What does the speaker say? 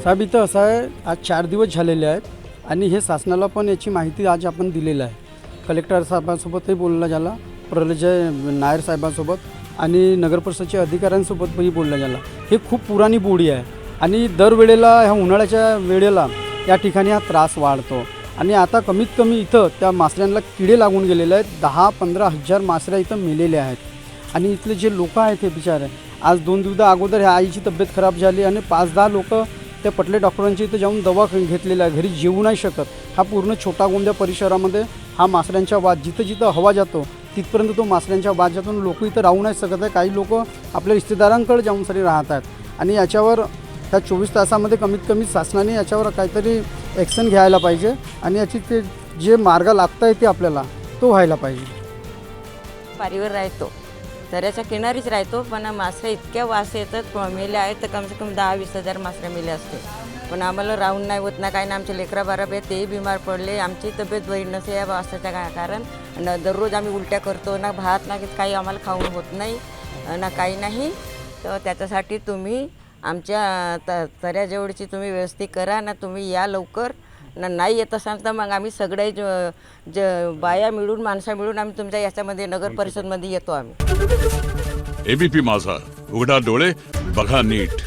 साहेब इथं असं आहे, आज 4 दिवस झालेले आहेत आणि हे शासनाला पण याची माहिती आज आपण दिलेलं आहे. कलेक्टर साहेबांसोबतही बोललं झालं, प्रलजय नायर साहेबांसोबत आणि नगरपरिषदच्या अधिकाऱ्यांसोबतही बोललं झालं. हे खूप पुराणी बोडी आहे आणि दरवेळेला ह्या उन्हाळ्याच्या वेळेला या ठिकाणी हा त्रास वाढतो आणि आता कमीत कमी इथं त्या मासऱ्यांना किडे लागून गेलेले आहेत. 10-15 हजार मासऱ्या इथं मेलेल्या आहेत आणि इथले जे लोक आहेत हे बिचारे, आज 2 दिवस अगोदर ह्या आईची तब्येत खराब झाली आणि 5-10 लोक त्या पटले डॉक्टरांच्या इथं जाऊन दवा घेतलेला आहे. घरी जेवू नाही शकत. हा पूर्ण छोटा गोंदिया परिसरामध्ये हा मासऱ्यांचा वाद, जिथं जिथं हवा जातो तिथपर्यंत तो मासऱ्यांच्या वाजातून लोक इथं राहू नाही शकत आहे. काही लोक आपल्या रिश्तेदारांकडे जाऊन सरी राहत आहेत आणि याच्यावर ह्या 24 तासामध्ये कमीत कमी शासनाने याच्यावर काहीतरी ॲक्शन घ्यायला पाहिजे आणि याची ते जे मार्ग लागत आहे ते आपल्याला तो व्हायला पाहिजे. पारीवर राहतो, दऱ्याच्या किनारीच राहतो, पण मासऱ्या इतक्या वास येतात, मेल्या आहेत तर कमसे कम 10-20 हजार मासऱ्या मेल्या असते. पण आम्हाला राहून नाही होत ना काही ना. आमचे लेकरा बारा तेही बिमार पडले. आमची तब्येत बरी नसे या वासाच्या कारण दररोज आम्ही उलट्या करतो ना, भात ना काही आम्हाला खाऊन होत नाही ना काही नाही. तर त्याच्यासाठी तुम्ही आमच्या तऱ्याजवळची तुम्ही व्यवस्थित करा ना. तुम्ही या लवकर ना. नाही येत असाल तर मग आम्ही सगळे बाया मिळून माणसं मिळून आम्ही तुमच्या याच्यामध्ये नगर परिषदमध्ये येतो आम्ही. एबीपी माझा, उघडा डोळे बघा नीट.